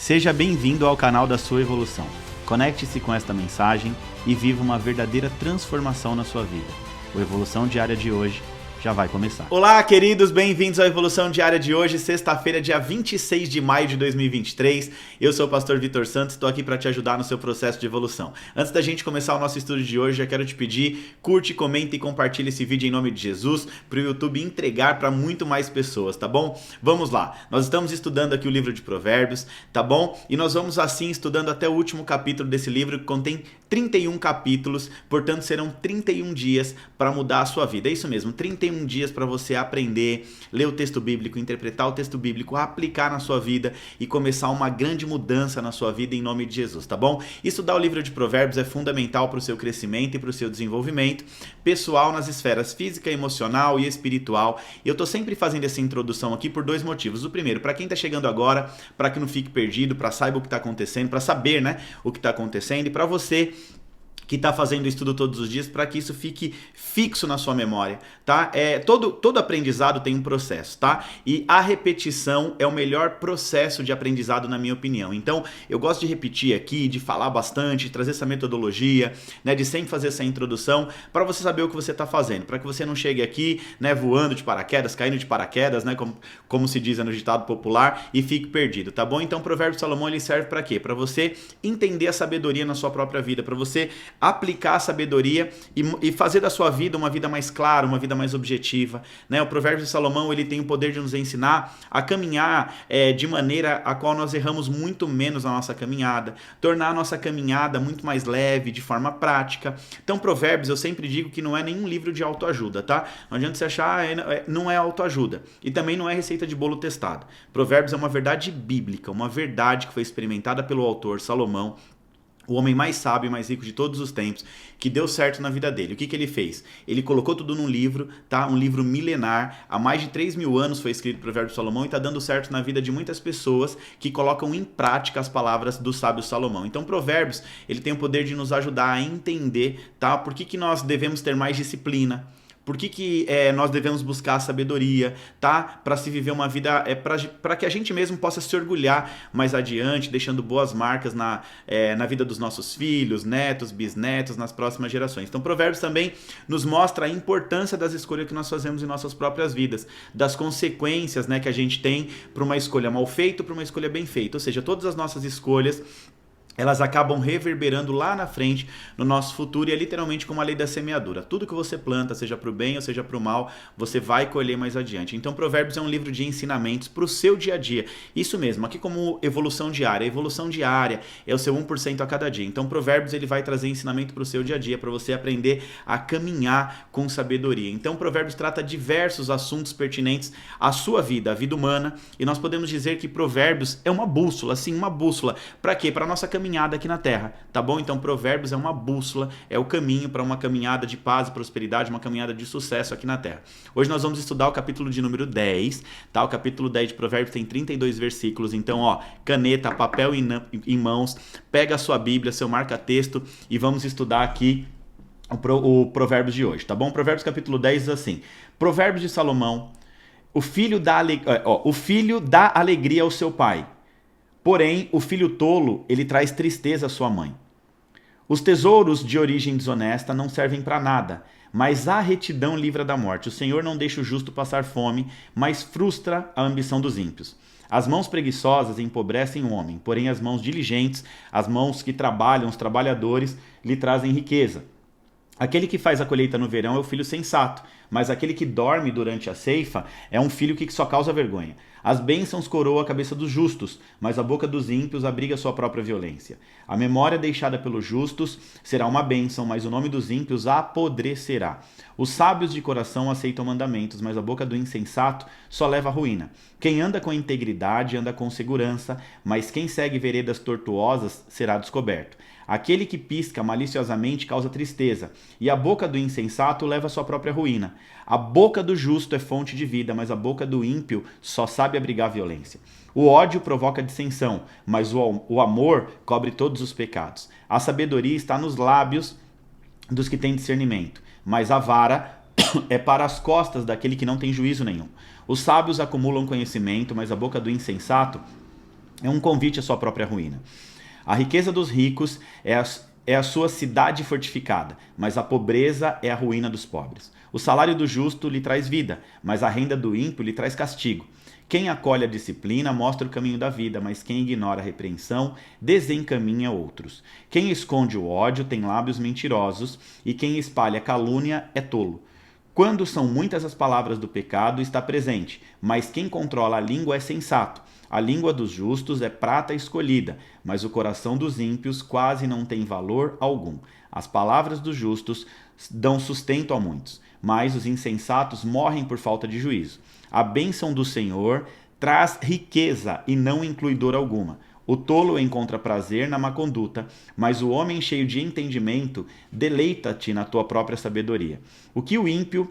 Seja bem-vindo ao canal da sua evolução. Conecte-se com esta mensagem e viva uma verdadeira transformação na sua vida. O Evolução Diária de hoje já vai começar. Olá, queridos, bem-vindos à Evolução Diária de hoje, sexta-feira, dia 26 de maio de 2023. Eu sou o pastor Vitor Santos, estou aqui para te ajudar no seu processo de evolução. Antes da gente começar o nosso estudo de hoje, já quero te pedir, curte, comenta e compartilhe esse vídeo em nome de Jesus, para o YouTube entregar para muito mais pessoas, tá bom? Vamos lá, nós estamos estudando aqui o livro de Provérbios, tá bom? E nós vamos assim estudando até o último capítulo desse livro, que contém 31 capítulos, portanto serão 31 dias para mudar a sua vida. É isso mesmo, 31 dias para você aprender, ler o texto bíblico, interpretar o texto bíblico, aplicar na sua vida e começar uma grande mudança na sua vida em nome de Jesus, tá bom? Estudar o livro de Provérbios é fundamental para o seu crescimento e para o seu desenvolvimento pessoal nas esferas física, emocional e espiritual. E eu tô sempre fazendo essa introdução aqui por dois motivos. O primeiro, para quem tá chegando agora, para que não fique perdido, para saiba o que tá acontecendo, para saber, né, o que tá acontecendo, e para você que está fazendo o estudo todos os dias, para que isso fique fixo na sua memória, tá? Todo aprendizado tem um processo, tá? E a repetição é o melhor processo de aprendizado, na minha opinião. Então, eu gosto de repetir aqui, de falar bastante, de trazer essa metodologia, né, de sempre fazer essa introdução, para você saber o que você está fazendo, para que você não chegue aqui, né, voando de paraquedas, caindo de paraquedas, né, como se diz no ditado popular, e fique perdido, tá bom? Então, o Provérbio de Salomão, ele serve para quê? Para você entender a sabedoria na sua própria vida, para você aplicar a sabedoria e fazer da sua vida uma vida mais clara, uma vida mais objetiva, né? O Provérbio de Salomão, ele tem o poder de nos ensinar a caminhar de maneira a qual nós erramos muito menos na nossa caminhada, tornar a nossa caminhada muito mais leve, de forma prática. Então, Provérbios, eu sempre digo que não é nenhum livro de autoajuda, tá? Não adianta você achar, não é autoajuda. E também não é receita de bolo testado. Provérbios é uma verdade bíblica, uma verdade que foi experimentada pelo autor Salomão, o homem mais sábio e mais rico de todos os tempos, que deu certo na vida dele. O que ele fez? Ele colocou tudo num livro, tá? Um livro milenar, há mais de 3.000 anos foi escrito o Provérbio de Salomão, e está dando certo na vida de muitas pessoas que colocam em prática as palavras do sábio Salomão. Então, Provérbios, ele tem o poder de nos ajudar a entender, tá? Por que nós devemos ter mais disciplina, por que nós devemos buscar a sabedoria, tá? Para se viver uma vida, para que a gente mesmo possa se orgulhar mais adiante, deixando boas marcas na vida dos nossos filhos, netos, bisnetos, nas próximas gerações. Então, Provérbios também nos mostra a importância das escolhas que nós fazemos em nossas próprias vidas, das consequências, né, que a gente tem para uma escolha mal feita ou para uma escolha bem feita. Ou seja, todas as nossas escolhas, elas acabam reverberando lá na frente no nosso futuro, e é literalmente como a lei da semeadura. Tudo que você planta, seja para o bem ou seja para o mal, você vai colher mais adiante. Então, Provérbios é um livro de ensinamentos para o seu dia a dia. Isso mesmo, aqui como evolução diária. A evolução diária é o seu 1% a cada dia. Então, Provérbios, ele vai trazer ensinamento para o seu dia a dia, para você aprender a caminhar com sabedoria. Então, Provérbios trata diversos assuntos pertinentes à sua vida, à vida humana, e nós podemos dizer que Provérbios é uma bússola, sim, uma bússola. Para quê? Para a nossa caminhada aqui na Terra, tá bom? Então, Provérbios é uma bússola, é o caminho para uma caminhada de paz e prosperidade, uma caminhada de sucesso aqui na Terra. Hoje nós vamos estudar o capítulo de número 10, tá? O capítulo 10 de Provérbios tem 32 versículos, então, ó, caneta, papel em mãos, pega a sua Bíblia, seu marca-texto, e vamos estudar aqui o Provérbios de hoje, tá bom? Provérbios capítulo 10 diz assim: Provérbios de Salomão, o filho dá alegria ao seu pai, porém, o filho tolo, ele traz tristeza à sua mãe. Os tesouros de origem desonesta não servem para nada, mas a retidão livra da morte. O Senhor não deixa o justo passar fome, mas frustra a ambição dos ímpios. As mãos preguiçosas empobrecem o homem, porém as mãos diligentes, as mãos que trabalham, os trabalhadores, lhe trazem riqueza. Aquele que faz a colheita no verão é o filho sensato, mas aquele que dorme durante a ceifa é um filho que só causa vergonha. As bênçãos coroam a cabeça dos justos, mas a boca dos ímpios abriga sua própria violência. A memória deixada pelos justos será uma bênção, mas o nome dos ímpios apodrecerá. Os sábios de coração aceitam mandamentos, mas a boca do insensato só leva à ruína. Quem anda com integridade anda com segurança, mas quem segue veredas tortuosas será descoberto. Aquele que pisca maliciosamente causa tristeza, e a boca do insensato leva à sua própria ruína. A boca do justo é fonte de vida, mas a boca do ímpio só sabe abrigar violência. O ódio provoca dissensão, mas o amor cobre todos os pecados. A sabedoria está nos lábios dos que têm discernimento, mas a vara é para as costas daquele que não tem juízo nenhum. Os sábios acumulam conhecimento, mas a boca do insensato É um convite à sua própria ruína. A riqueza dos ricos é a sua cidade fortificada, mas a pobreza é a ruína dos pobres. O salário do justo lhe traz vida, mas a renda do ímpio lhe traz castigo. Quem acolhe a disciplina mostra o caminho da vida, mas quem ignora a repreensão desencaminha outros. Quem esconde o ódio tem lábios mentirosos, e quem espalha calúnia é tolo. Quando são muitas as palavras do pecado, está presente, mas quem controla a língua é sensato. A língua dos justos é prata escolhida, mas o coração dos ímpios quase não tem valor algum. As palavras dos justos dão sustento a muitos, mas os insensatos morrem por falta de juízo. A bênção do Senhor traz riqueza e não inclui dor alguma. O tolo encontra prazer na má conduta, mas o homem cheio de entendimento deleita-te na tua própria sabedoria. O que o ímpio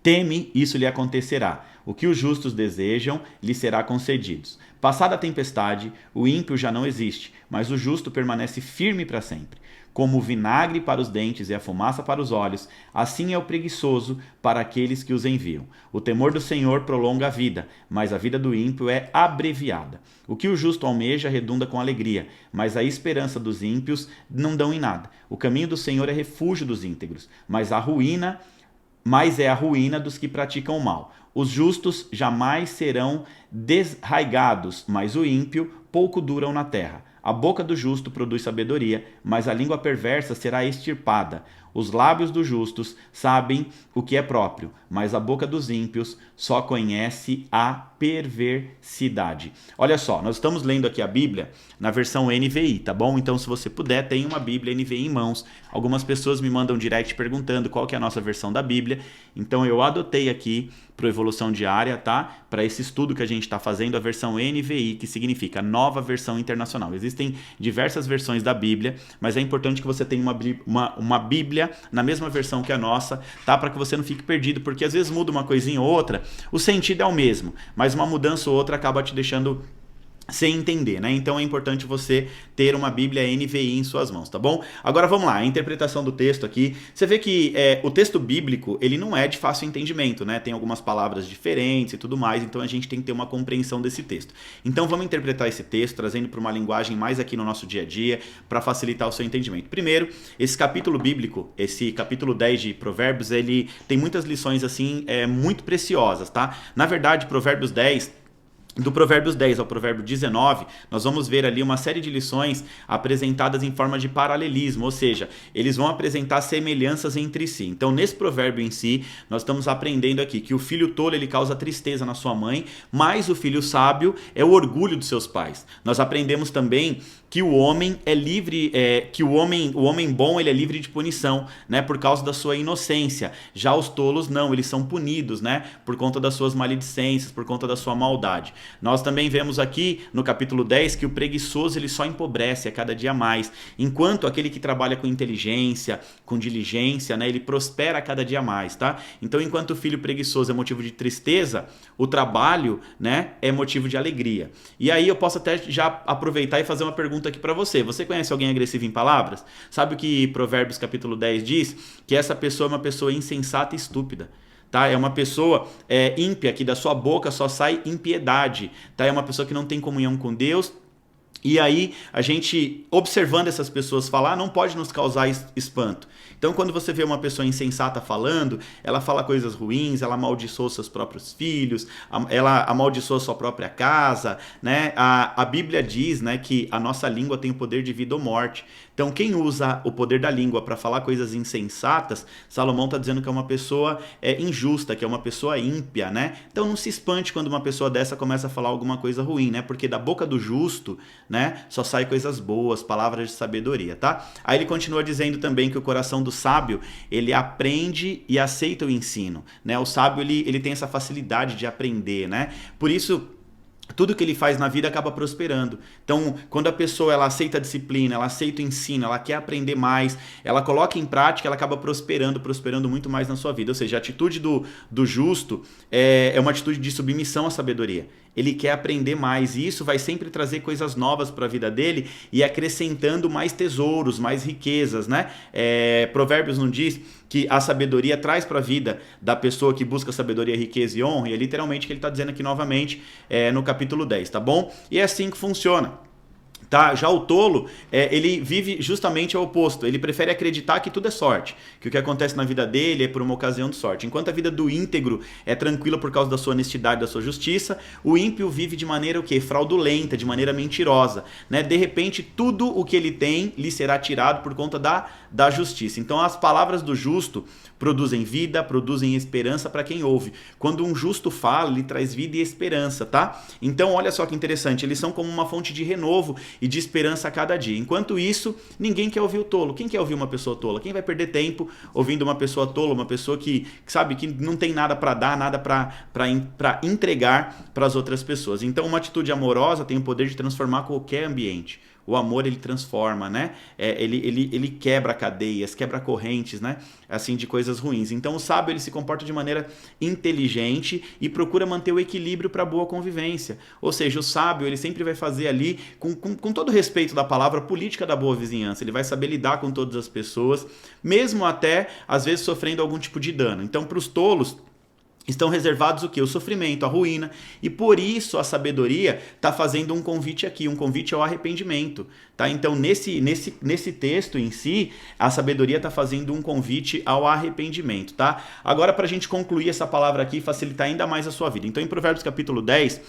teme, isso lhe acontecerá. O que os justos desejam, lhe será concedido. Passada a tempestade, o ímpio já não existe, mas o justo permanece firme para sempre. Como o vinagre para os dentes e a fumaça para os olhos, assim é o preguiçoso para aqueles que os enviam. O temor do Senhor prolonga a vida, mas a vida do ímpio é abreviada. O que o justo almeja redunda com alegria, mas a esperança dos ímpios não dão em nada. O caminho do Senhor é refúgio dos íntegros, mas é a ruína dos que praticam o mal. Os justos jamais serão desraigados, mas o ímpio pouco duram na terra. A boca do justo produz sabedoria, mas a língua perversa será extirpada. Os lábios dos justos sabem o que é próprio, mas a boca dos ímpios só conhece a perversidade. Olha só, nós estamos lendo aqui a Bíblia na versão NVI, tá bom? Então, se você puder, tenha uma Bíblia NVI em mãos. Algumas pessoas me mandam direct perguntando qual que é a nossa versão da Bíblia. Então, eu adotei aqui para Evolução Diária, tá? Para esse estudo que a gente está fazendo, a versão NVI, que significa Nova Versão Internacional. Existem diversas versões da Bíblia, mas é importante que você tenha uma Bíblia na mesma versão que a nossa, tá? Para que você não fique perdido, porque às vezes muda uma coisinha ou outra, o sentido é o mesmo, mas uma mudança ou outra acaba te deixando sem entender, né? Então é importante você ter uma Bíblia NVI em suas mãos, tá bom? Agora vamos lá, a interpretação do texto aqui. Você vê que o texto bíblico, ele não é de fácil entendimento, né? Tem algumas palavras diferentes e tudo mais, então a gente tem que ter uma compreensão desse texto. Então vamos interpretar esse texto, trazendo para uma linguagem mais aqui no nosso dia a dia, para facilitar o seu entendimento. Primeiro, esse capítulo bíblico, esse capítulo 10 de Provérbios, ele tem muitas lições assim, muito preciosas, tá? Na verdade, Provérbios 10... Do Provérbios 10 ao Provérbio 19, nós vamos ver ali uma série de lições apresentadas em forma de paralelismo, ou seja, eles vão apresentar semelhanças entre si. Então, nesse provérbio em si, nós estamos aprendendo aqui que o filho tolo ele causa tristeza na sua mãe, mas o filho sábio é o orgulho dos seus pais. Nós aprendemos também que o homem é livre, que o homem bom ele é livre de punição, né, por causa da sua inocência. Já os tolos não, eles são punidos, né, por conta das suas maledicências, por conta da sua maldade. Nós também vemos aqui no capítulo 10 que o preguiçoso ele só empobrece a cada dia mais, enquanto aquele que trabalha com inteligência, com diligência, né, ele prospera a cada dia mais, tá? Então, enquanto o filho preguiçoso é motivo de tristeza, o trabalho, né, é motivo de alegria. E aí eu posso até já aproveitar e fazer uma pergunta aqui para você. Você conhece alguém agressivo em palavras? Sabe o que Provérbios capítulo 10 diz? Que essa pessoa é uma pessoa insensata e estúpida. Tá? É uma pessoa ímpia, que da sua boca só sai impiedade. Tá? É uma pessoa que não tem comunhão com Deus. E aí, a gente, observando essas pessoas falar, não pode nos causar espanto. Então, quando você vê uma pessoa insensata falando, ela fala coisas ruins, ela amaldiçoa seus próprios filhos, ela amaldiçoa sua própria casa, né? A Bíblia diz, né, que a nossa língua tem o poder de vida ou morte. Então, quem usa o poder da língua para falar coisas insensatas, Salomão está dizendo que é uma pessoa injusta, que é uma pessoa ímpia, né? Então, não se espante quando uma pessoa dessa começa a falar alguma coisa ruim, né? Porque da boca do justo, né, só sai coisas boas, palavras de sabedoria, tá? Aí ele continua dizendo também que o coração do sábio, ele aprende e aceita o ensino, né? O sábio, ele tem essa facilidade de aprender, né? Por isso, tudo que ele faz na vida acaba prosperando. Então, quando a pessoa ela aceita a disciplina, ela aceita o ensino, ela quer aprender mais, ela coloca em prática, ela acaba prosperando muito mais na sua vida. Ou seja, a atitude do justo é uma atitude de submissão à sabedoria. ele quer aprender mais, e isso vai sempre trazer coisas novas para a vida dele e acrescentando mais tesouros, mais riquezas, né? Provérbios não diz que a sabedoria traz para a vida da pessoa que busca sabedoria, riqueza e honra, e é literalmente o que ele está dizendo aqui novamente no capítulo 10, tá bom? E é assim que funciona. Tá? Já o tolo, ele vive justamente ao oposto, ele prefere acreditar que tudo é sorte, que o que acontece na vida dele é por uma ocasião de sorte. Enquanto a vida do íntegro é tranquila por causa da sua honestidade, da sua justiça, o ímpio vive de maneira o quê? Fraudulenta, de maneira mentirosa, né? De repente tudo o que ele tem lhe será tirado por conta da justiça. Então as palavras do justo produzem vida, produzem esperança para quem ouve. Quando um justo fala, ele traz vida e esperança, tá? Então olha só que interessante, eles são como uma fonte de renovo e de esperança a cada dia. Enquanto isso, ninguém quer ouvir o tolo. Quem quer ouvir uma pessoa tola? Quem vai perder tempo ouvindo uma pessoa tola, uma pessoa que sabe que não tem nada para dar, nada para entregar para as outras pessoas? Então uma atitude amorosa tem o poder de transformar qualquer ambiente. O amor, ele transforma, né? Ele quebra cadeias, quebra correntes, né? Assim, de coisas ruins. Então o sábio, ele se comporta de maneira inteligente e procura manter o equilíbrio para boa convivência. Ou seja, o sábio, ele sempre vai fazer ali, com todo respeito da palavra, política da boa vizinhança. Ele vai saber lidar com todas as pessoas, mesmo até, às vezes, sofrendo algum tipo de dano. Então, para os tolos, estão reservados o quê? O sofrimento, a ruína. E por isso a sabedoria está fazendo um convite aqui, um convite ao arrependimento. Tá? Então, nesse texto em si, a sabedoria está fazendo um convite ao arrependimento. Tá? Agora, para a gente concluir essa palavra aqui e facilitar ainda mais a sua vida. Então, em Provérbios capítulo 10,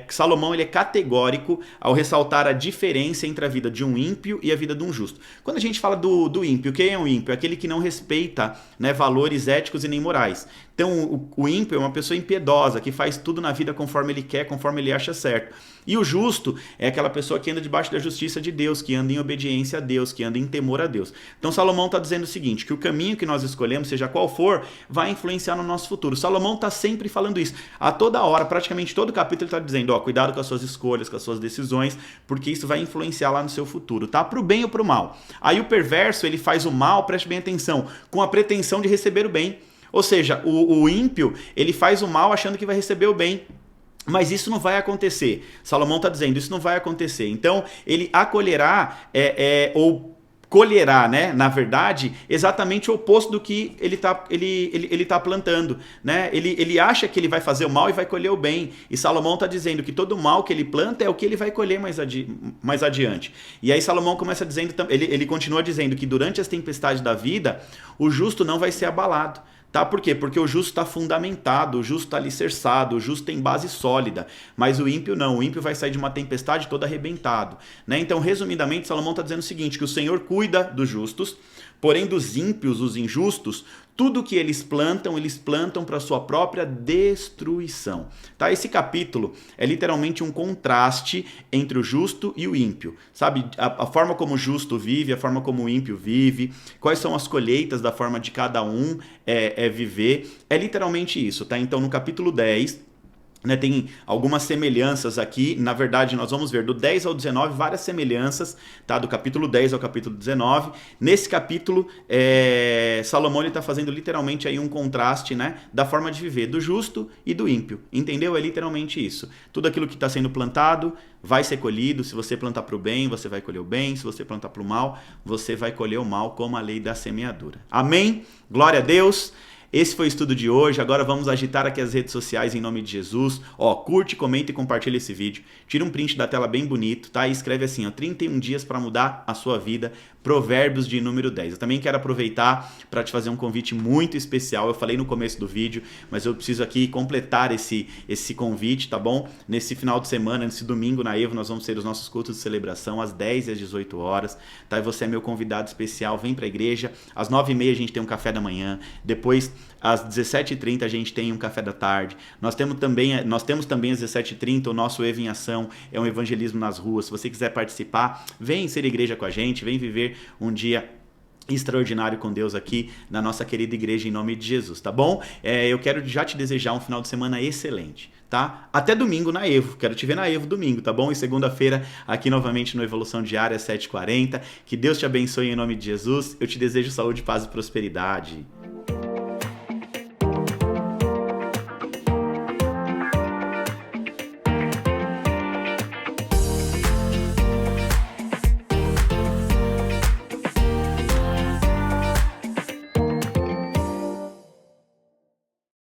Salomão, ele é categórico ao ressaltar a diferença entre a vida de um ímpio e a vida de um justo. Quando a gente fala do ímpio, quem é um ímpio? É aquele que não respeita, né, valores éticos e nem morais. Então, o ímpio é uma pessoa impiedosa, que faz tudo na vida conforme ele quer, conforme ele acha certo. E o justo é aquela pessoa que anda debaixo da justiça de Deus, que anda em obediência a Deus, que anda em temor a Deus. Então, Salomão está dizendo o seguinte, que o caminho que nós escolhemos, seja qual for, vai influenciar no nosso futuro. Salomão está sempre falando isso. A toda hora, praticamente todo capítulo, ele está dizendo, cuidado com as suas escolhas, com as suas decisões, porque isso vai influenciar lá no seu futuro, tá? Para o bem ou para o mal. Aí o perverso, ele faz o mal, preste bem atenção, com a pretensão de receber o bem. Ou seja, o ímpio, ele faz o mal achando que vai receber o bem. Mas isso não vai acontecer. Salomão está dizendo, isso não vai acontecer. Então, ele acolherá ou colherá, né, na verdade, exatamente o oposto do que ele tá plantando. Né? Ele acha que ele vai fazer o mal e vai colher o bem. E Salomão está dizendo que todo o mal que ele planta é o que ele vai colher mais adiante. E aí Salomão começa dizendo, ele continua dizendo que durante as tempestades da vida, o justo não vai ser abalado. Tá? Por quê? Porque o justo está fundamentado, o justo está alicerçado, o justo tem base sólida, mas o ímpio não, o ímpio vai sair de uma tempestade todo arrebentado. Né? Então, resumidamente, Salomão está dizendo o seguinte, que o Senhor cuida dos justos, porém dos ímpios, os injustos, tudo que eles plantam para sua própria destruição. Tá? Esse capítulo é literalmente um contraste entre o justo e o ímpio. Sabe? A forma como o justo vive, a forma como o ímpio vive, quais são as colheitas da forma de cada um viver. É literalmente isso. Tá? Então, no capítulo 10... né, tem algumas semelhanças aqui, na verdade nós vamos ver do 10 ao 19 várias semelhanças, tá? Do capítulo 10 ao capítulo 19. Nesse capítulo, Salomão está fazendo literalmente aí um contraste, né, da forma de viver do justo e do ímpio, entendeu? É literalmente isso. Tudo aquilo que está sendo plantado vai ser colhido. Se você plantar para o bem, você vai colher o bem. Se você plantar para o mal, você vai colher o mal, como a lei da semeadura. Amém? Glória a Deus! Esse foi o estudo de hoje. Agora vamos agitar aqui as redes sociais em nome de Jesus. Curte, comenta e compartilha esse vídeo. Tira um print da tela bem bonito, tá? E escreve assim, 31 dias para mudar a sua vida. Provérbios de número 10. Eu também quero aproveitar para te fazer um convite muito especial. Eu falei no começo do vídeo, mas eu preciso aqui completar esse convite, tá bom? Nesse final de semana, nesse domingo na Evo, nós vamos ter os nossos cultos de celebração às 10 e às 18 horas, tá? E você é meu convidado especial, vem para a igreja. Às 9h30 a gente tem um café da manhã, depois às 17h30 a gente tem um café da tarde. Nós temos também às 17h30 o nosso Evo em Ação, é um evangelismo nas ruas. Se você quiser participar, vem ser igreja com a gente, vem viver um dia extraordinário com Deus aqui na nossa querida igreja em nome de Jesus, tá bom? Eu quero já te desejar um final de semana excelente, tá? Até domingo na Evo, quero te ver na Evo domingo, tá bom? E segunda-feira aqui novamente no Evolução Diária às 7h40. Que Deus te abençoe em nome de Jesus. Eu te desejo saúde, paz e prosperidade.